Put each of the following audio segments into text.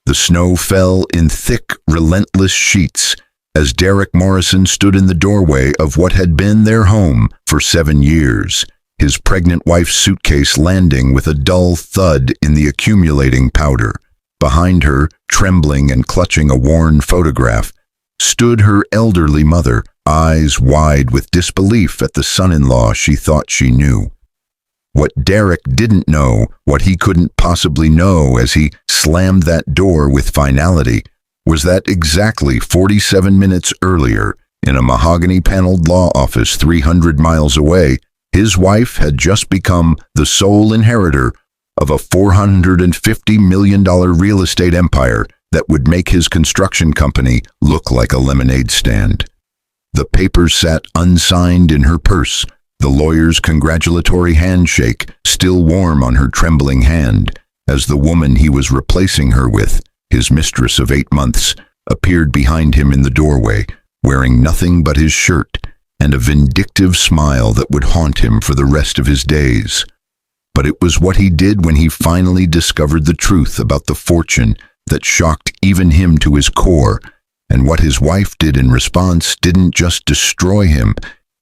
The snow fell in thick, relentless sheets as Derek Morrison stood in the doorway of what had been their home for 7 years, his pregnant wife's suitcase landing with a dull thud in the accumulating powder. Behind her, trembling and clutching a worn photograph, stood her elderly mother, eyes wide with disbelief at the son-in-law she thought she knew. What Derek didn't know, what he couldn't possibly know as he slammed that door with finality, was that exactly 47 minutes earlier, in a mahogany-paneled law office 300 miles away, his wife had just become the sole inheritor of a $450 million real estate empire that would make his construction company look like a lemonade stand. The papers sat unsigned in her purse, the lawyer's congratulatory handshake still warm on her trembling hand, as the woman he was replacing her with, his mistress of 8 months, appeared behind him in the doorway, wearing nothing but his shirt and a vindictive smile that would haunt him for the rest of his days. But it was what he did when he finally discovered the truth about the fortune that shocked even him to his core, and what his wife did in response didn't just destroy him,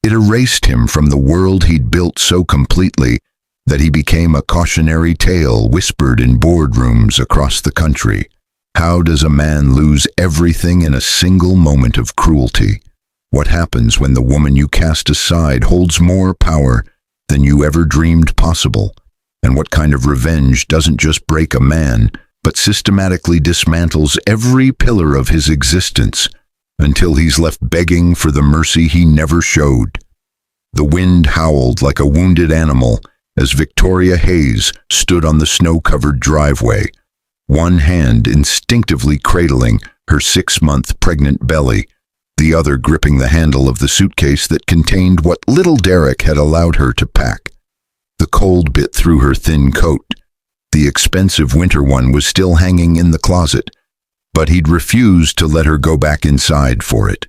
it erased him from the world he'd built so completely that he became a cautionary tale whispered in boardrooms across the country. How does a man lose everything in a single moment of cruelty? What happens when the woman you cast aside holds more power than you ever dreamed possible? And what kind of revenge doesn't just break a man, but systematically dismantles every pillar of his existence until he's left begging for the mercy he never showed? The wind howled like a wounded animal as Victoria Hayes stood on the snow-covered driveway, one hand instinctively cradling her 6-month pregnant belly, the other gripping the handle of the suitcase that contained what little Derek had allowed her to pack. The cold bit through her thin coat. The expensive winter one was still hanging in the closet, but he'd refused to let her go back inside for it.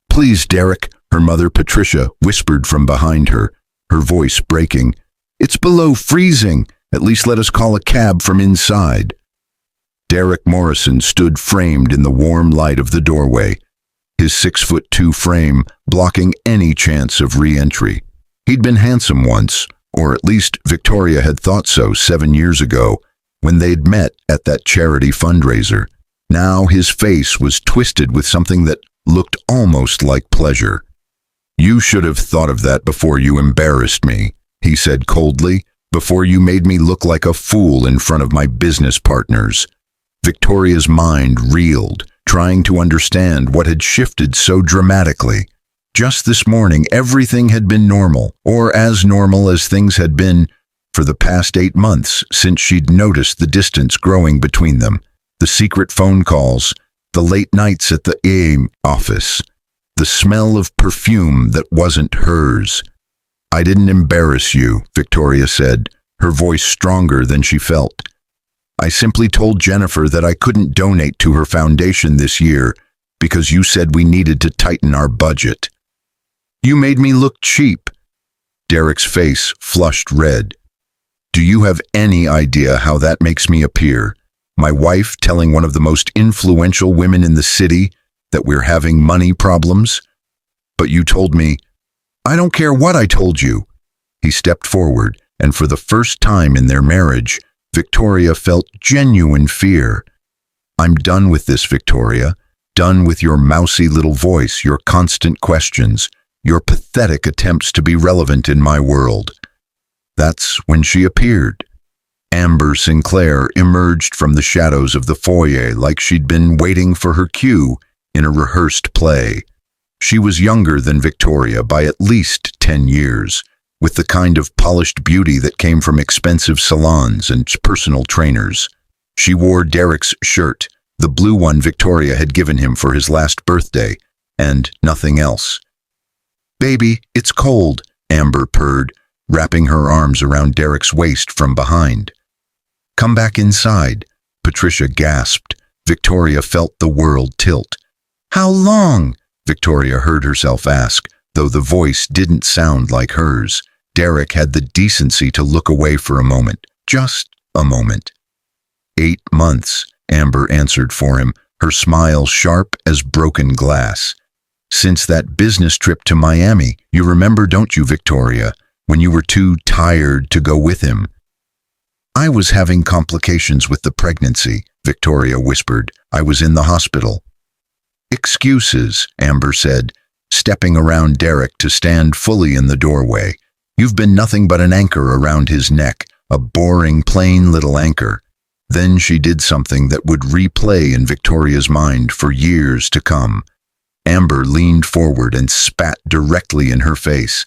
"Please, Derek," her mother Patricia whispered from behind her, her voice breaking. "It's below freezing. At least let us call a cab from inside." Derek Morrison stood framed in the warm light of the doorway, his 6'2" frame blocking any chance of re-entry. He'd been handsome once, or at least Victoria had thought so 7 years ago, when they'd met at that charity fundraiser. Now his face was twisted with something that looked almost like pleasure. "You should have thought of that before you embarrassed me," he said coldly, "before you made me look like a fool in front of my business partners." Victoria's mind reeled, trying to understand what had shifted so dramatically. Just this morning, everything had been normal, or as normal as things had been for the past 8 months since she'd noticed the distance growing between them. The secret phone calls, the late nights at the office, the smell of perfume that wasn't hers. "I didn't embarrass you," Victoria said, her voice stronger than she felt. "I simply told Jennifer that I couldn't donate to her foundation this year because you said we needed to tighten our budget." "You made me look cheap." Derek's face flushed red. "Do you have any idea how that makes me appear? My wife telling one of the most influential women in the city that we're having money problems? But you told me." "I don't care what I told you." He stepped forward, and for the first time in their marriage, Victoria felt genuine fear. "I'm done with this, Victoria. Done with your mousy little voice, your constant questions, your pathetic attempts to be relevant in my world." That's when she appeared. Amber Sinclair emerged from the shadows of the foyer like she'd been waiting for her cue in a rehearsed play. She was younger than Victoria by at least 10 years, with the kind of polished beauty that came from expensive salons and personal trainers. She wore Derek's shirt, the blue one Victoria had given him for his last birthday, and nothing else. "Baby, it's cold," Amber purred, wrapping her arms around Derek's waist from behind. "Come back inside," Patricia gasped. Victoria felt the world tilt. "How long?" Victoria heard herself ask, though the voice didn't sound like hers. Derek had the decency to look away for a moment. Just a moment. 8 months, Amber answered for him, her smile sharp as broken glass. "Since that business trip to Miami, you remember, don't you, Victoria, when you were too tired to go with him?" "I was having complications with the pregnancy," Victoria whispered. "I was in the hospital." "Excuses," Amber said, stepping around Derek to stand fully in the doorway. "You've been nothing but an anchor around his neck, a boring, plain little anchor." Then she did something that would replay in Victoria's mind for years to come. Amber leaned forward and spat directly in her face.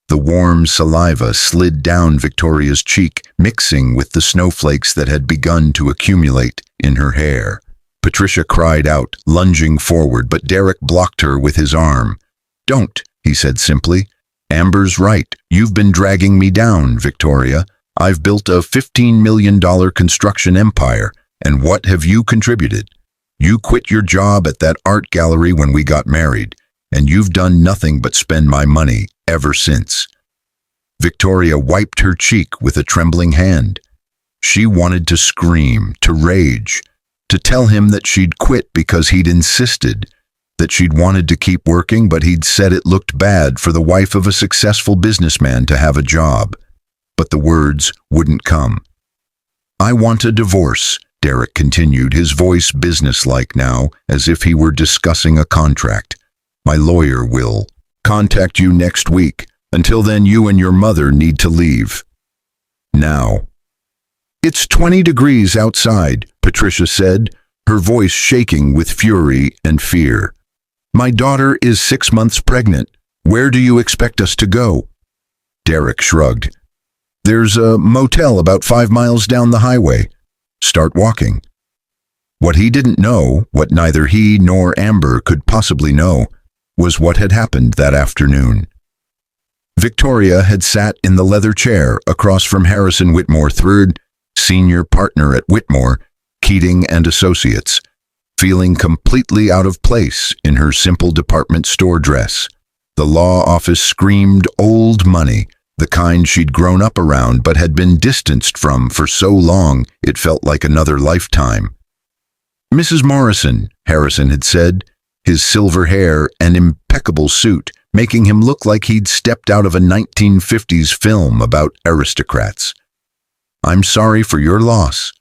The warm saliva slid down Victoria's cheek, mixing with the snowflakes that had begun to accumulate in her hair. Patricia cried out, lunging forward, but Derek blocked her with his arm. "Don't," he said simply. "Amber's right. You've been dragging me down, Victoria. I've built a $15 million construction empire, and what have you contributed? You quit your job at that art gallery when we got married, and you've done nothing but spend my money ever since." Victoria wiped her cheek with a trembling hand. She wanted to scream, to rage, to tell him that she'd quit because he'd insisted, that she'd wanted to keep working but he'd said it looked bad for the wife of a successful businessman to have a job. But the words wouldn't come. "I want a divorce," Derek continued, his voice businesslike now, as if he were discussing a contract. "My lawyer will contact you next week. Until then, you and your mother need to leave. Now." "It's 20 degrees outside," Patricia said, her voice shaking with fury and fear. "My daughter is 6 months pregnant. Where do you expect us to go?" Derek shrugged. "There's a motel about 5 miles down the highway. Start walking." What he didn't know, what neither he nor Amber could possibly know, was what had happened that afternoon. Victoria had sat in the leather chair across from Harrison Whitmore III, senior partner at Whitmore, Keating and Associates, feeling completely out of place in her simple department store dress. The law office screamed old money, the kind she'd grown up around but had been distanced from for so long it felt like another lifetime. "Mrs. Morrison," Harrison had said, his silver hair and impeccable suit making him look like he'd stepped out of a 1950s film about aristocrats. "I'm sorry for your loss."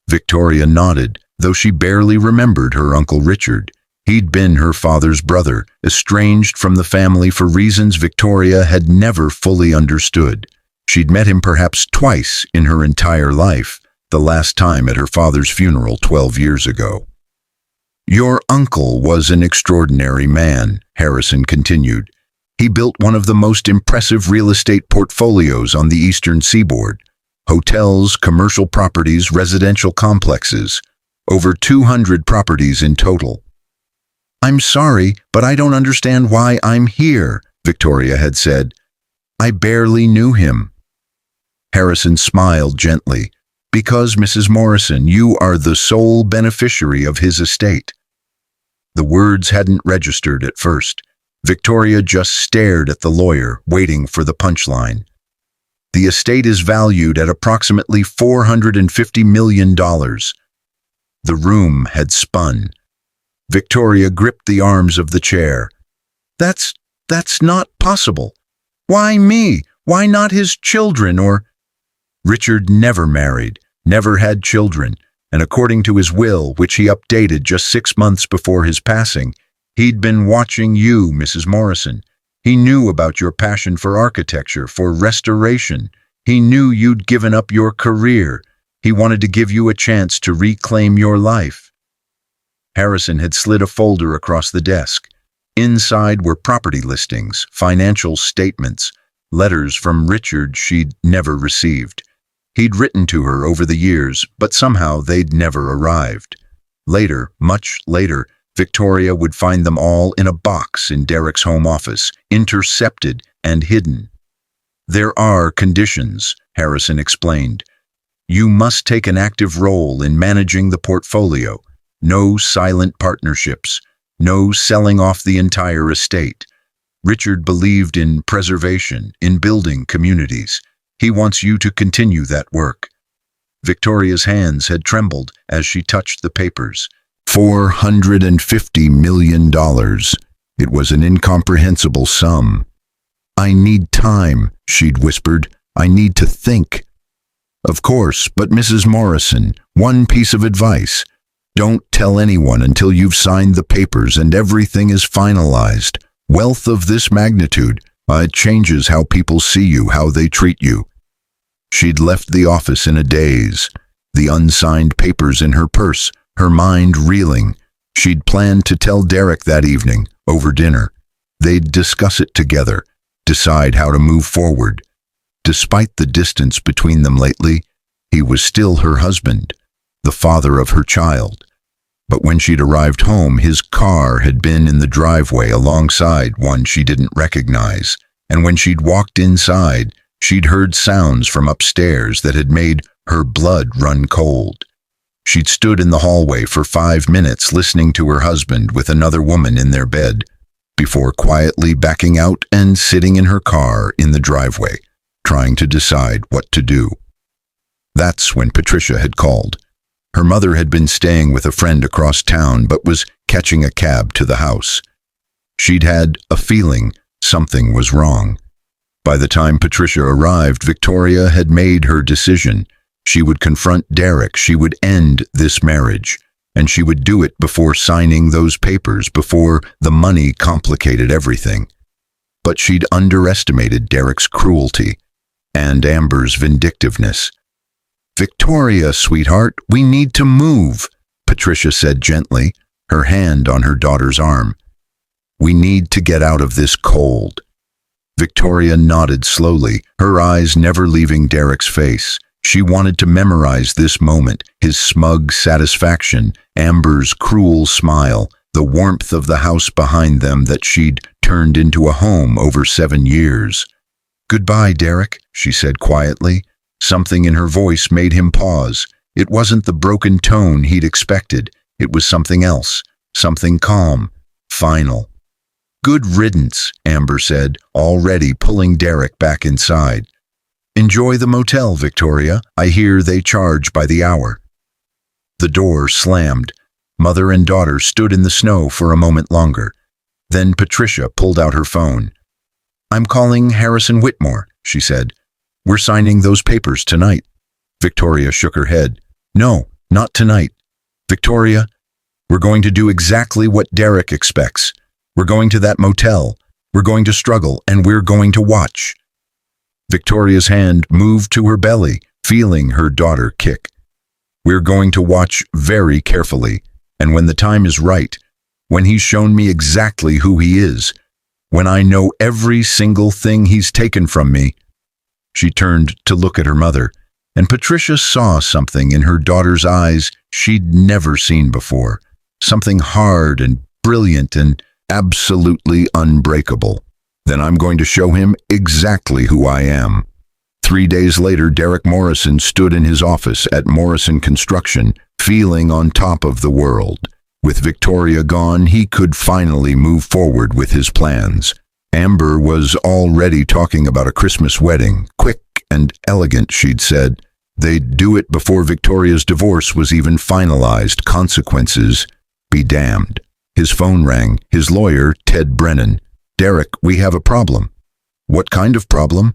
Victoria nodded, though she barely remembered her Uncle Richard. He'd been her father's brother, estranged from the family for reasons Victoria had never fully understood. She'd met him perhaps twice in her entire life, the last time at her father's funeral 12 years ago. "Your uncle was an extraordinary man," Harrison continued. "He built one of the most impressive real estate portfolios on the eastern seaboard. Hotels, commercial properties, residential complexes. Over 200 properties in total." "I'm sorry, but I don't understand why I'm here," Victoria had said. "I barely knew him." Harrison smiled gently. "Because, Mrs. Morrison, you are the sole beneficiary of his estate." The words hadn't registered at first. Victoria just stared at the lawyer, waiting for the punchline. "The estate is valued at approximately $450 million. The room had spun. Victoria gripped the arms of the chair. That's not possible. Why me? Why not his children or—" Richard never married, never had children, and according to his will, which he updated just 6 months before his passing, he'd been watching you, Mrs. Morrison. He knew about your passion for architecture, for restoration. He knew you'd given up your career. He wanted to give you a chance to reclaim your life. Harrison had slid a folder across the desk. Inside were property listings, financial statements, letters from Richard she'd never received. He'd written to her over the years, but somehow they'd never arrived. Later, much later, Victoria would find them all in a box in Derek's home office, intercepted and hidden. "There are conditions," Harrison explained. "You must take an active role in managing the portfolio. No silent partnerships. No selling off the entire estate. Richard believed in preservation, in building communities. He wants you to continue that work." Victoria's hands had trembled as she touched the papers. $450 million. It was an incomprehensible sum. "I need time," she'd whispered. "I need to think." "Of course, but Mrs. Morrison, one piece of advice. Don't tell anyone until you've signed the papers and everything is finalized. Wealth of this magnitude, it changes how people see you, how they treat you." She'd left the office in a daze, the unsigned papers in her purse, her mind reeling. She'd planned to tell Derek that evening, over dinner. They'd discuss it together, decide how to move forward. Despite the distance between them lately, he was still her husband, the father of her child. But when she'd arrived home, his car had been in the driveway alongside one she didn't recognize, and when she'd walked inside, she'd heard sounds from upstairs that had made her blood run cold. She'd stood in the hallway for 5 minutes listening to her husband with another woman in their bed, before quietly backing out and sitting in her car in the driveway, trying to decide what to do. That's when Patricia had called. Her mother had been staying with a friend across town but was catching a cab to the house. She'd had a feeling something was wrong. By the time Patricia arrived, Victoria had made her decision. She would confront Derek, she would end this marriage, and she would do it before signing those papers, before the money complicated everything. But she'd underestimated Derek's cruelty and Amber's vindictiveness. "Victoria, sweetheart, we need to move," Patricia said gently, her hand on her daughter's arm. "We need to get out of this cold." Victoria nodded slowly, her eyes never leaving Derek's face. She wanted to memorize this moment, his smug satisfaction, Amber's cruel smile, the warmth of the house behind them that she'd turned into a home over 7 years. "Goodbye, Derek," she said quietly. Something in her voice made him pause. It wasn't the broken tone he'd expected. It was something else, something calm, final. "Good riddance," Amber said, already pulling Derek back inside. "Enjoy the motel, Victoria. I hear they charge by the hour." The door slammed. Mother and daughter stood in the snow for a moment longer. Then Patricia pulled out her phone. "I'm calling Harrison Whitmore," she said. "We're signing those papers tonight." Victoria shook her head. "No, not tonight. Victoria, we're going to do exactly what Derek expects. We're going to that motel. We're going to struggle, and we're going to watch." Victoria's hand moved to her belly, feeling her daughter kick. "We're going to watch very carefully, and when the time is right, when he's shown me exactly who he is, when I know every single thing he's taken from me." She turned to look at her mother, and Patricia saw something in her daughter's eyes she'd never seen before, something hard and brilliant and absolutely unbreakable. "Then I'm going to show him exactly who I am." 3 days later, Derek Morrison stood in his office at Morrison Construction, feeling on top of the world. With Victoria gone, he could finally move forward with his plans. Amber was already talking about a Christmas wedding, quick and elegant, she'd said. They'd do it before Victoria's divorce was even finalized. Consequences be damned. His phone rang. His lawyer, Ted Brennan. "Derek, we have a problem." "What kind of problem?"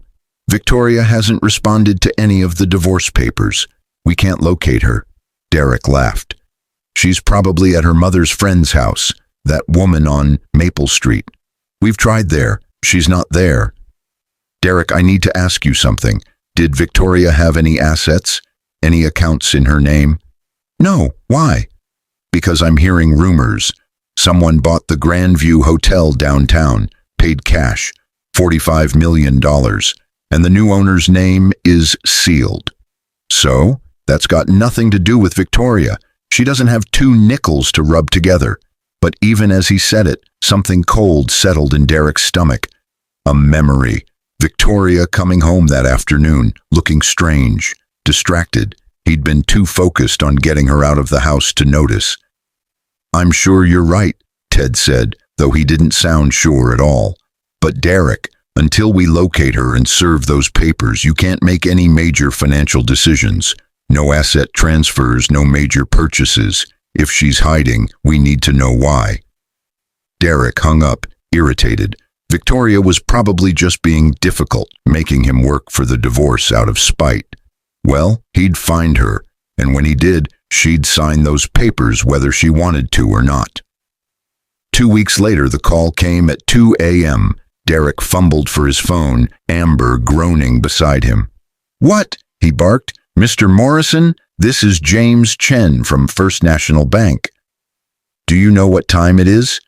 "Victoria hasn't responded to any of the divorce papers. We can't locate her." Derek laughed. "She's probably at her mother's friend's house, that woman on Maple Street. We've tried there. She's not there." "Derek, I need to ask you something. Did Victoria have any assets? Any accounts in her name?" "No. Why?" "Because I'm hearing rumors. Someone bought the Grandview Hotel downtown, paid cash, $45 million, and the new owner's name is sealed." "So? That's got nothing to do with Victoria. She doesn't have 2 nickels to rub together." But even as he said it, something cold settled in Derek's stomach. A memory. Victoria coming home that afternoon, looking strange, distracted. He'd been too focused on getting her out of the house to notice. "I'm sure you're right," Ted said, though he didn't sound sure at all. "But Derek, until we locate her and serve those papers, you can't make any major financial decisions. No asset transfers, no major purchases. If she's hiding, we need to know why. Derek hung up, irritated. Victoria was probably just being difficult, making him work for the divorce out of spite. Well, he'd find her, and when he did, she'd sign those papers whether she wanted to or not. 2 weeks later, the call came at 2 a.m. Derek fumbled for his phone, Amber groaning beside him. "What?" he barked. "Mr. Morrison, this is James Chen from First National Bank. Do you know what time it is?"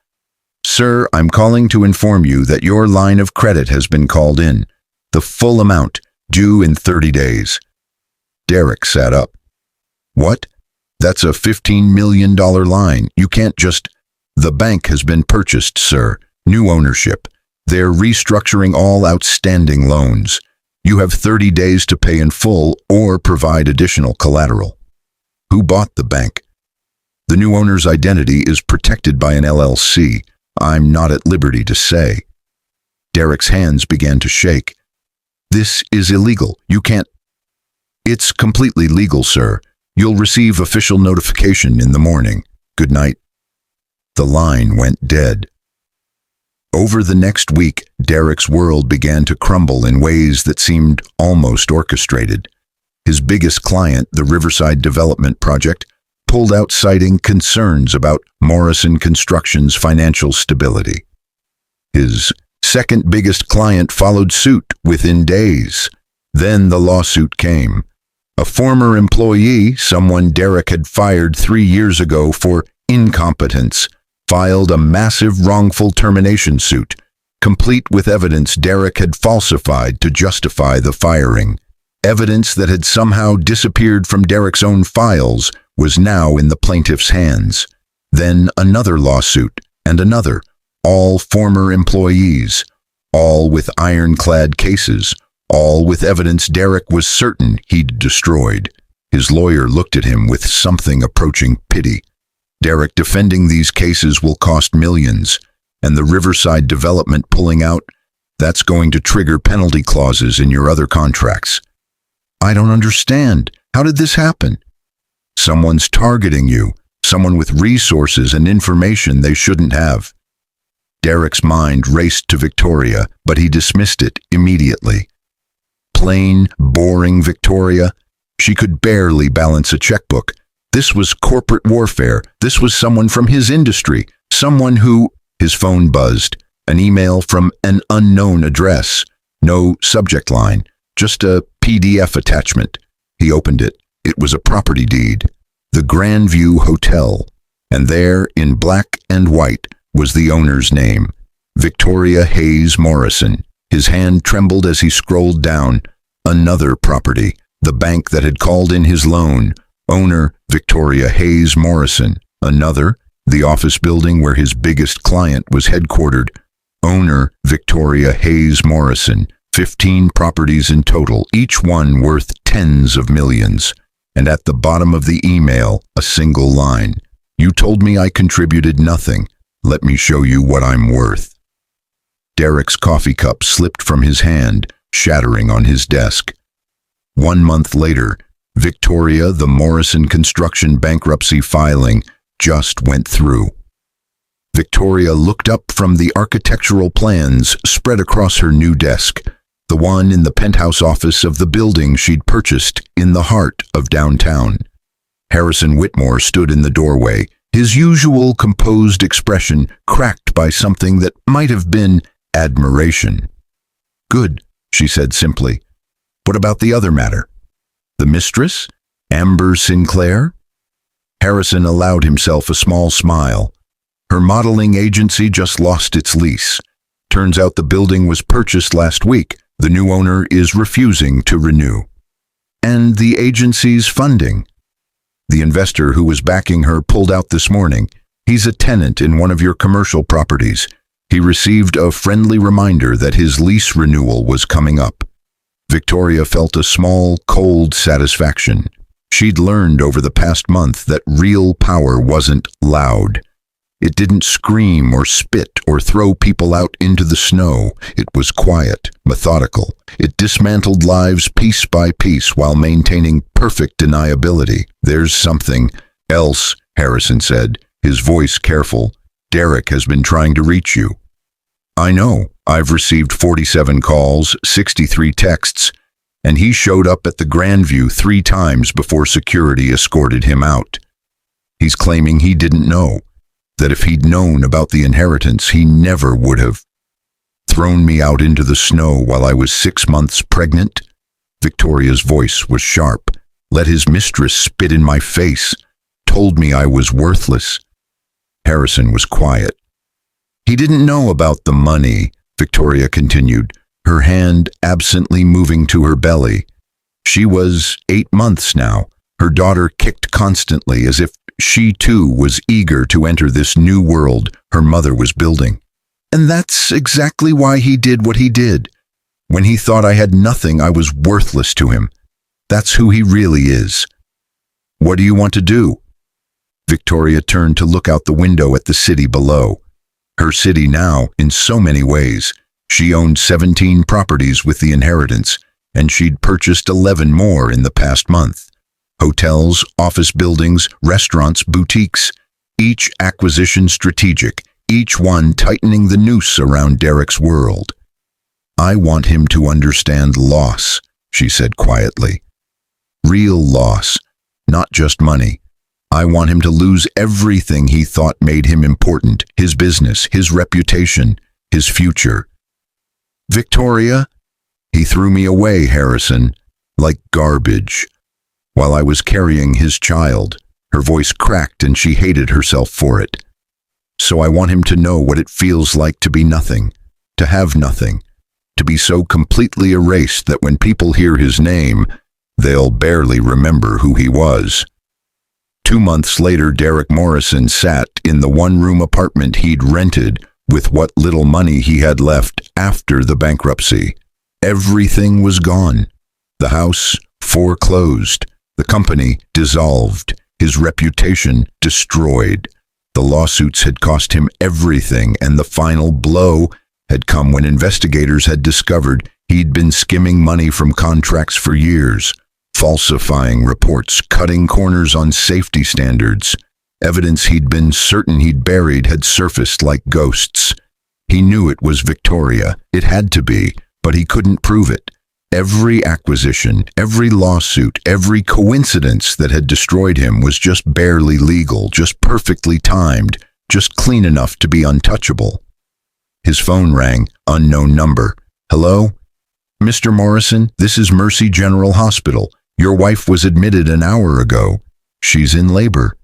"Sir, I'm calling to inform you that your line of credit has been called in. The full amount, due in 30 days. Derek sat up. "What? That's a $15 million line. You can't just—" "The bank has been purchased, sir. New ownership. They're restructuring all outstanding loans. You have 30 days to pay in full or provide additional collateral." "Who bought the bank?" "The new owner's identity is protected by an LLC. I'm not at liberty to say." Derek's hands began to shake. "This is illegal. You can't—" "It's completely legal, sir. You'll receive official notification in the morning. Good night." The line went dead. Over the next week, Derek's world began to crumble in ways that seemed almost orchestrated. His biggest client, the Riverside Development Project, pulled out, citing concerns about Morrison Construction's financial stability. His second biggest client followed suit within days. Then the lawsuit came. A former employee, someone Derek had fired 3 years ago for incompetence, filed a massive wrongful termination suit, complete with evidence Derek had falsified to justify the firing. Evidence that had somehow disappeared from Derek's own files was now in the plaintiff's hands. Then another lawsuit, and another, all former employees, all with ironclad cases, all with evidence Derek was certain he'd destroyed. His lawyer looked at him with something approaching pity. "Derek, defending these cases will cost millions, and the Riverside Development pulling out, that's going to trigger penalty clauses in your other contracts." "I don't understand. How did this happen?" "Someone's targeting you, someone with resources and information they shouldn't have." Derek's mind raced to Victoria, but he dismissed it immediately. Plain, boring Victoria. She could barely balance a checkbook. This was corporate warfare. This was someone from his industry, someone who— His phone buzzed. An email from an unknown address. No subject line, just a PDF attachment. He opened it. It was a property deed. The Grandview Hotel. And there, in black and white, was the owner's name. Victoria Hayes Morrison. His hand trembled as he scrolled down. Another property. The bank that had called in his loan. Owner, Victoria Hayes Morrison. Another, the office building where his biggest client was headquartered. Owner, Victoria Hayes Morrison. 15 properties in total, each one worth tens of millions. And at the bottom of the email, a single line. "You told me I contributed nothing. Let me show you what I'm worth." Derek's coffee cup slipped from his hand, shattering on his desk. 1 month later, Victoria, the Morrison Construction bankruptcy filing, just went through. Victoria looked up from the architectural plans spread across her new desk, the one in the penthouse office of the building she'd purchased in the heart of downtown. Harrison Whitmore stood in the doorway, his usual composed expression cracked by something that might have been admiration. "Good," she said simply. "What about the other matter? The mistress? Amber Sinclair?" Harrison allowed himself a small smile. "Her modeling agency just lost its lease. Turns out the building was purchased last week. The new owner is refusing to renew." "And the agency's funding?" "The investor who was backing her pulled out this morning. He's a tenant in one of your commercial properties. He received a friendly reminder that his lease renewal was coming up." Victoria felt a small, cold satisfaction. She'd learned over the past month that real power wasn't loud. It didn't scream or spit or throw people out into the snow. It was quiet, methodical. It dismantled lives piece by piece while maintaining perfect deniability. "There's something else," Harrison said, his voice careful. "Derek has been trying to reach you." "I know. I've received 47 calls, 63 texts, and he showed up at the Grandview 3 times before security escorted him out. He's claiming he didn't know, that if he'd known about the inheritance, he never would have thrown me out into the snow while I was 6 months pregnant." Victoria's voice was sharp. "Let his mistress spit in my face, told me I was worthless." Harrison was quiet. "He didn't know about the money," Victoria continued, her hand absently moving to her belly. "She was 8 months now. Her daughter kicked constantly as if she too was eager to enter this new world her mother was building. And that's exactly why he did what he did. When he thought I had nothing, I was worthless to him. That's who he really is." "What do you want to do?" Victoria turned to look out the window at the city below. Her city now, in so many ways. She owned 17 properties with the inheritance, and she'd purchased 11 more in the past month. Hotels, office buildings, restaurants, boutiques, each acquisition strategic, each one tightening the noose around Derek's world. "I want him to understand loss," she said quietly. "Real loss, not just money. I want him to lose everything he thought made him important, his business, his reputation, his future." "Victoria?" "He threw me away, Harrison, like garbage. While I was carrying his child." Her voice cracked and she hated herself for it. "So I want him to know what it feels like to be nothing, to have nothing, to be so completely erased that when people hear his name, they'll barely remember who he was." 2 months later, Derek Morrison sat in the one-room apartment he'd rented with what little money he had left after the bankruptcy. Everything was gone. The house foreclosed. The company dissolved, his reputation destroyed. The lawsuits had cost him everything, and the final blow had come when investigators had discovered he'd been skimming money from contracts for years, falsifying reports, cutting corners on safety standards. Evidence he'd been certain he'd buried had surfaced like ghosts. He knew it was Victoria. It had to be, but he couldn't prove it. Every acquisition, every lawsuit, every coincidence that had destroyed him was just barely legal, just perfectly timed, just clean enough to be untouchable. His phone rang, unknown number. "Hello? Mr. Morrison, this is Mercy General Hospital. Your wife was admitted an hour ago. She's in labor."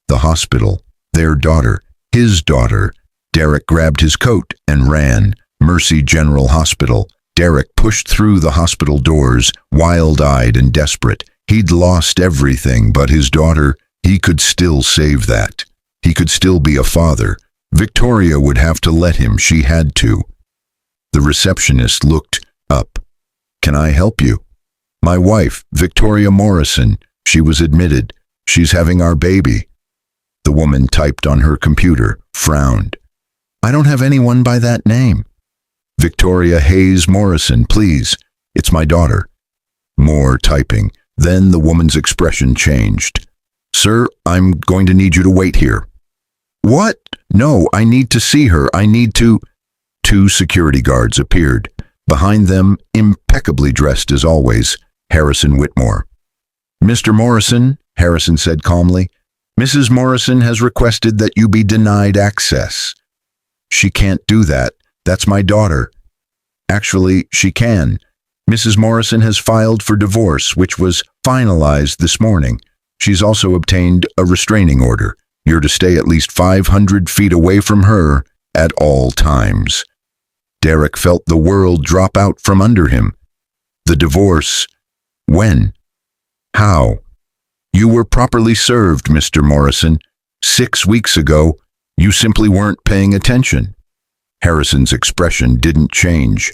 The hospital, their daughter, his daughter. Derek grabbed his coat and ran. Mercy General Hospital. Derek pushed through the hospital doors, wild-eyed and desperate. He'd lost everything but his daughter. He could still save that. He could still be a father. Victoria would have to let him. She had to. The receptionist looked up. "Can I help you?" "My wife, Victoria Morrison. She was admitted. She's having our baby." The woman typed on her computer, frowned. "I don't have anyone by that name." "Victoria Hayes Morrison, please. It's my daughter." More typing. Then the woman's expression changed. "Sir, I'm going to need you to wait here." "What? No, I need to see her. I need to—" 2 security guards appeared. Behind them, impeccably dressed as always, Harrison Whitmore. "Mr. Morrison," Harrison said calmly, "Mrs. Morrison has requested that you be denied access." "She can't do that. That's my daughter." "Actually, she can. Mrs. Morrison has filed for divorce, which was finalized this morning. She's also obtained a restraining order. You're to stay at least 500 feet away from her at all times." Derek felt the world drop out from under him. The divorce? When? How? "You were properly served, Mr. Morrison. 6 weeks ago, you simply weren't paying attention." Harrison's expression didn't change.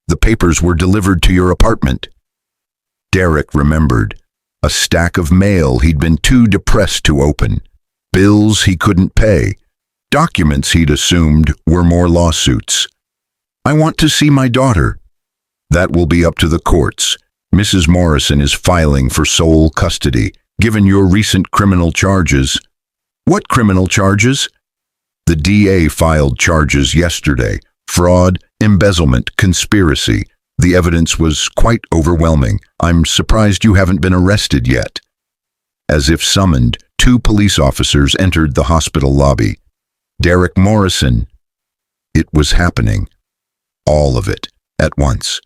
"The papers were delivered to your apartment." Derek remembered. A stack of mail he'd been too depressed to open. Bills he couldn't pay. Documents he'd assumed were more lawsuits. I want to see my daughter. That will be up to the courts. Mrs. Morrison is filing for sole custody, given your recent criminal charges. What criminal charges? The DA filed charges yesterday. Fraud, embezzlement, conspiracy. The evidence was quite overwhelming. I'm surprised you haven't been arrested yet. As if summoned, 2 police officers entered the hospital lobby. Derek Morrison. It was happening. All of it, at once.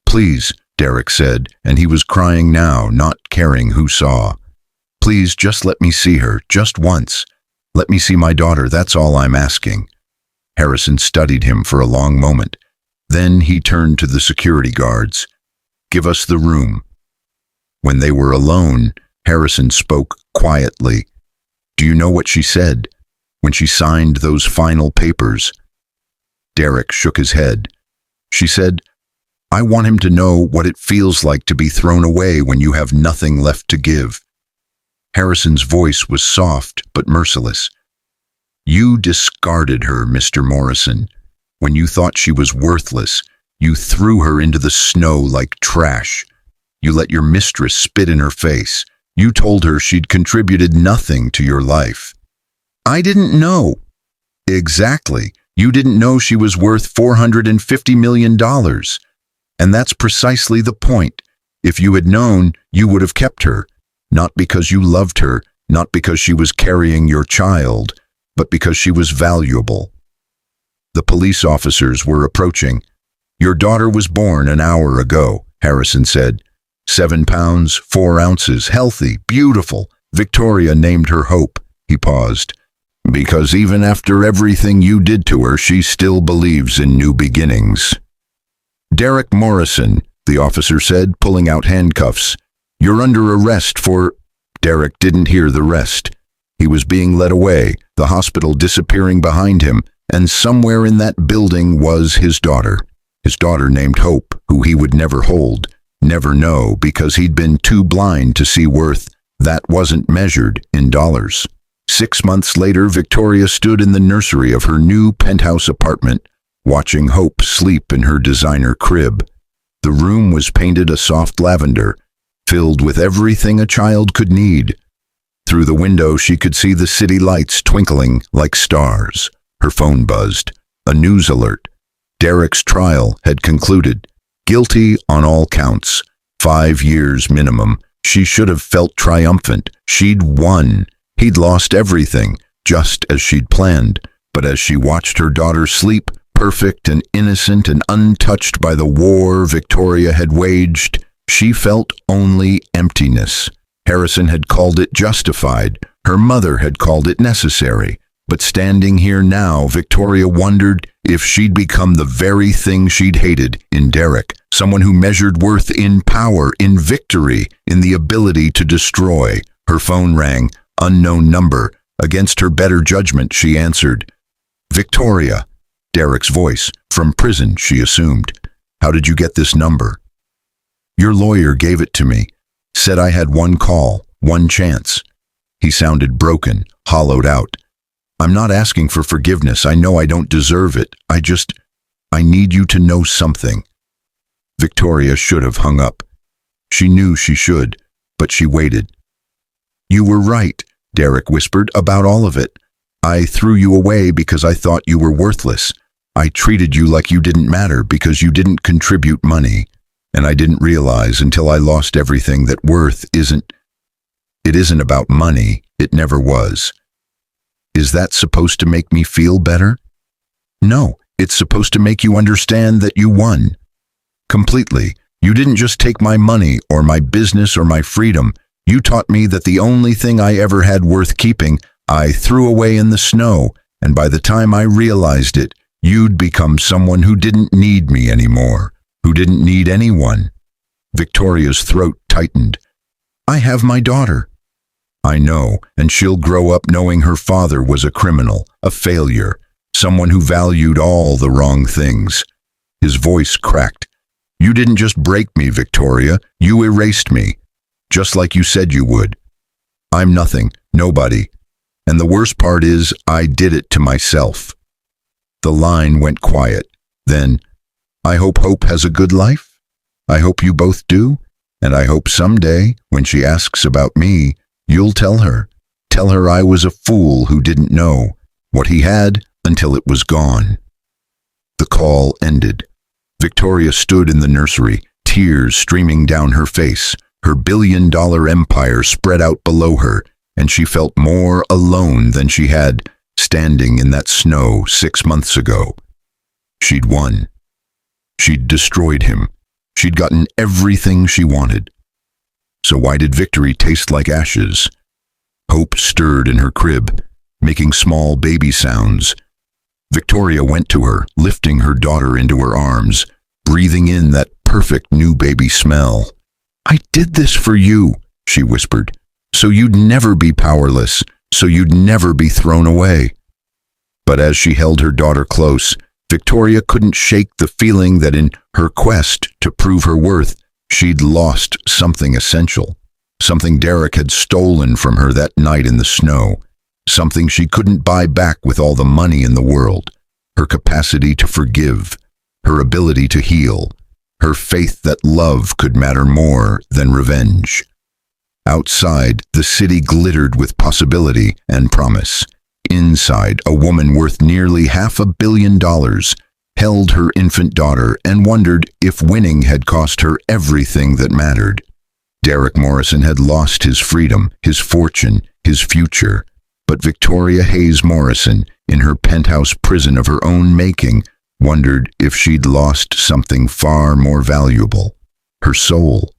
Please, Derek said, and he was crying now, not caring who saw. Please, just let me see her, just once. Let me see my daughter, that's all I'm asking. Harrison studied him for a long moment. Then he turned to the security guards. Give us the room. When they were alone, Harrison spoke quietly. Do you know what she said when she signed those final papers? Derek shook his head. She said, I want him to know what it feels like to be thrown away when you have nothing left to give. Harrison's voice was soft but merciless. You discarded her, Mr. Morrison. When you thought she was worthless, you threw her into the snow like trash. You let your mistress spit in her face. You told her she'd contributed nothing to your life. I didn't know. Exactly. You didn't know she was worth $450 million. And that's precisely the point. If you had known, you would have kept her. Not because you loved her, not because she was carrying your child, but because she was valuable. The police officers were approaching. Your daughter was born an hour ago, Harrison said. 7 pounds, 4 ounces, healthy, beautiful. Victoria named her Hope. He paused. Because even after everything you did to her, she still believes in new beginnings. Derek Morrison, the officer said, pulling out handcuffs. You're under arrest for... Derek didn't hear the rest. He was being led away, the hospital disappearing behind him, and somewhere in that building was his daughter named Hope, who he would never hold, never know, because he'd been too blind to see worth that wasn't measured in dollars. 6 months later, Victoria stood in the nursery of her new penthouse apartment, watching Hope sleep in her designer crib. The room was painted a soft lavender, filled with everything a child could need. Through the window, she could see the city lights twinkling like stars. Her phone buzzed. A news alert. Derek's trial had concluded. Guilty on all counts. 5 years minimum. She should have felt triumphant. She'd won. He'd lost everything, just as she'd planned. But as she watched her daughter sleep, perfect and innocent and untouched by the war Victoria had waged, she felt only emptiness. Harrison had called it justified. Her mother had called it necessary. But standing here now, Victoria wondered if she'd become the very thing she'd hated in Derek, someone who measured worth in power, in victory, in the ability to destroy. Her phone rang. Unknown number. Against her better judgment, she answered. Victoria. Derek's voice. From prison, she assumed. How did you get this number? Your lawyer gave it to me. Said I had one call, one chance. He sounded broken, hollowed out. I'm not asking for forgiveness. I know I don't deserve it. I need you to know something. Victoria should have hung up. She knew she should, but she waited. You were right, Derek whispered, about all of it. I threw you away because I thought you were worthless. I treated you like you didn't matter because you didn't contribute money. And I didn't realize until I lost everything that worth isn't about money. It never was. Is that supposed to make me feel better? No, it's supposed to make you understand that you won. Completely. You didn't just take my money or my business or my freedom. You taught me that the only thing I ever had worth keeping, I threw away in the snow, and by the time I realized it, you'd become someone who didn't need me anymore, who didn't need anyone. Victoria's throat tightened. I have my daughter. I know, and she'll grow up knowing her father was a criminal, a failure, someone who valued all the wrong things. His voice cracked. You didn't just break me, Victoria. You erased me, just like you said you would. I'm nothing, nobody. And the worst part is, I did it to myself." The line went quiet. Then, "I hope Hope has a good life. I hope you both do. And I hope someday, when she asks about me, you'll tell her. Tell her I was a fool who didn't know what he had until it was gone." The call ended. Victoria stood in the nursery, tears streaming down her face. Her billion-dollar empire spread out below her, and she felt more alone than she had standing in that snow 6 months ago. She'd won. She'd destroyed him. She'd gotten everything she wanted. So why did victory taste like ashes? Hope stirred in her crib, making small baby sounds. Victoria went to her, lifting her daughter into her arms, breathing in that perfect new baby smell. "I did this for you," she whispered, "so you'd never be powerless, so you'd never be thrown away." But as she held her daughter close, Victoria couldn't shake the feeling that in her quest to prove her worth, she'd lost something essential, something Derek had stolen from her that night in the snow, something she couldn't buy back with all the money in the world: her capacity to forgive, her ability to heal, her faith that love could matter more than revenge. Outside, the city glittered with possibility and promise. Inside, a woman worth nearly $500 million held her infant daughter and wondered if winning had cost her everything that mattered. Derek Morrison had lost his freedom, his fortune, his future. But Victoria Hayes Morrison, in her penthouse prison of her own making, wondered if she'd lost something far more valuable: her soul.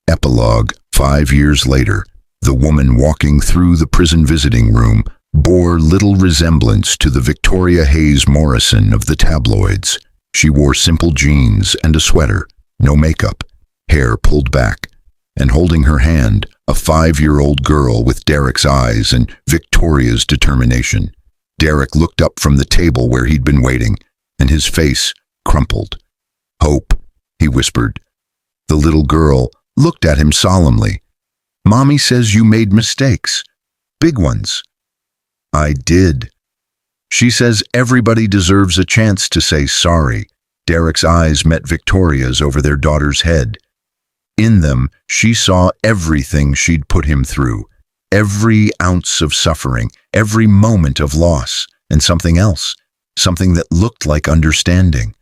Epilogue. 5 years later, the woman walking through the prison visiting room bore little resemblance to the Victoria Hayes Morrison of the tabloids. She wore simple jeans and a sweater, no makeup, hair pulled back, and holding her hand, a 5-year-old girl with Derek's eyes and Victoria's determination. Derek looked up from the table where he'd been waiting, and his face crumpled. "Hope," he whispered. The little girl looked at him solemnly. "Mommy says you made mistakes. Big ones." "I did." "She says everybody deserves a chance to say sorry." Derek's eyes met Victoria's over their daughter's head. In them, she saw everything she'd put him through, every ounce of suffering, every moment of loss, and something else, something that looked like understanding.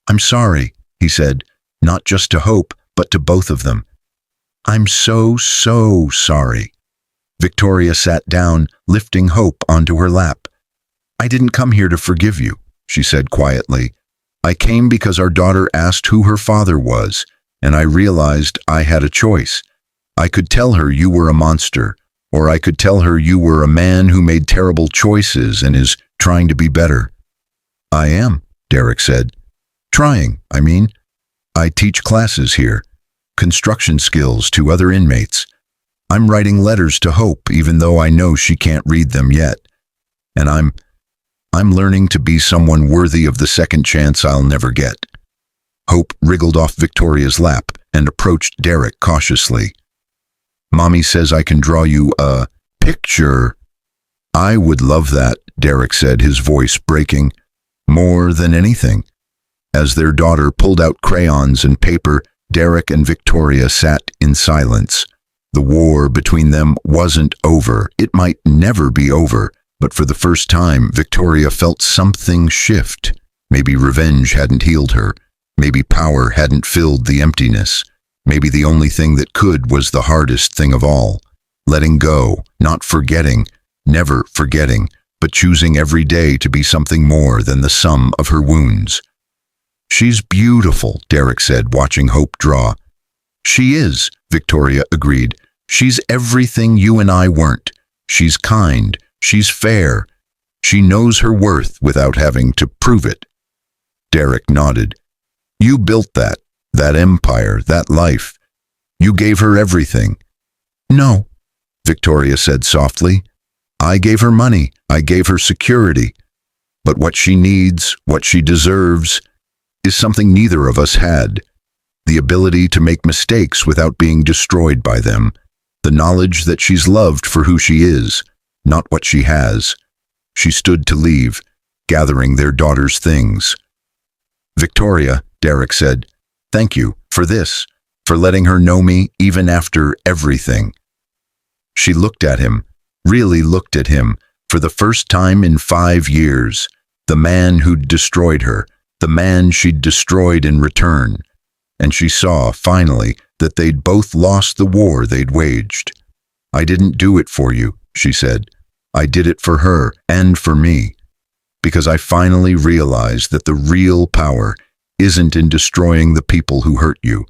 "I'm sorry," he said, not just to Hope, but to both of them. "I'm so sorry." Victoria sat down, lifting Hope onto her lap. "I didn't come here to forgive you," she said quietly. "I came because our daughter asked who her father was, and I realized I had a choice. I could tell her you were a monster, or I could tell her you were a man who made terrible choices and is trying to be better." "I am," Derek said. "Trying, I mean. I teach classes here, construction skills to other inmates. I'm writing letters to Hope, even though I know she can't read them yet. And I'm learning to be someone worthy of the second chance I'll never get." Hope wriggled off Victoria's lap and approached Derek cautiously. "Mommy says I can draw you a picture." "I would love that," Derek said, his voice breaking. "More than anything." As their daughter pulled out crayons and paper, Derek and Victoria sat in silence. The war between them wasn't over. It might never be over, but for the first time, Victoria felt something shift. Maybe revenge hadn't healed her. Maybe power hadn't filled the emptiness. Maybe the only thing that could was the hardest thing of all: letting go, not forgetting, never forgetting, but choosing every day to be something more than the sum of her wounds. "She's beautiful," Derek said, watching Hope draw. "She is," Victoria agreed. "She's everything you and I weren't. She's kind. She's fair. She knows her worth without having to prove it." Derek nodded. "You built that empire, that life. You gave her everything." "No," Victoria said softly. "I gave her money. I gave her security. But what she needs, what she deserves, is something neither of us had. The ability to make mistakes without being destroyed by them. The knowledge that she's loved for who she is. not what she has. She stood to leave, gathering their daughter's things. "Victoria," Derek said, "thank you for this, for letting her know me even after everything." She looked at him, really looked at him, for the first time in 5 years, the man who'd destroyed her, the man she'd destroyed in return. And she saw, finally, that they'd both lost the war they'd waged. "I didn't do it for you," she said. "I did it for her and for me. Because I finally realized that the real power isn't in destroying the people who hurt you.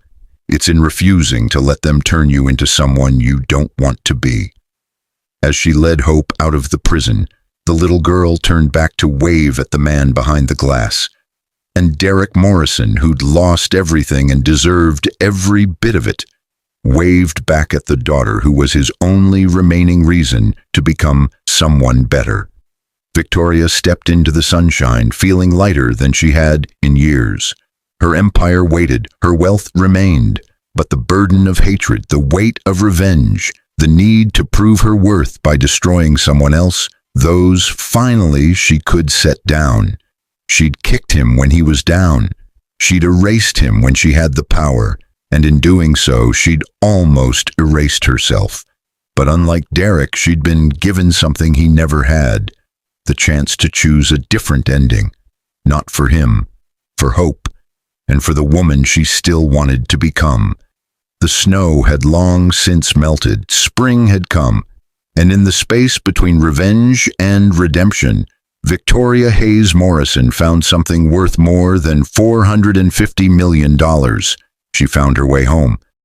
It's in refusing to let them turn you into someone you don't want to be." As she led Hope out of the prison, the little girl turned back to wave at the man behind the glass. And Derek Morrison, who'd lost everything and deserved every bit of it, waved back at the daughter who was his only remaining reason to become someone better. Victoria stepped into the sunshine, feeling lighter than she had in years. Her empire waited, her wealth remained, but the burden of hatred, the weight of revenge, the need to prove her worth by destroying someone else, those finally she could set down. She'd kicked him when he was down. She'd erased him when she had the power, and in doing so, she'd almost erased herself. But unlike Derek, she'd been given something he never had, the chance to choose a different ending. Not for him, for Hope, and for the woman she still wanted to become. The snow had long since melted, spring had come, and in the space between revenge and redemption, Victoria Hayes Morrison found something worth more than $450 million. She found her way home.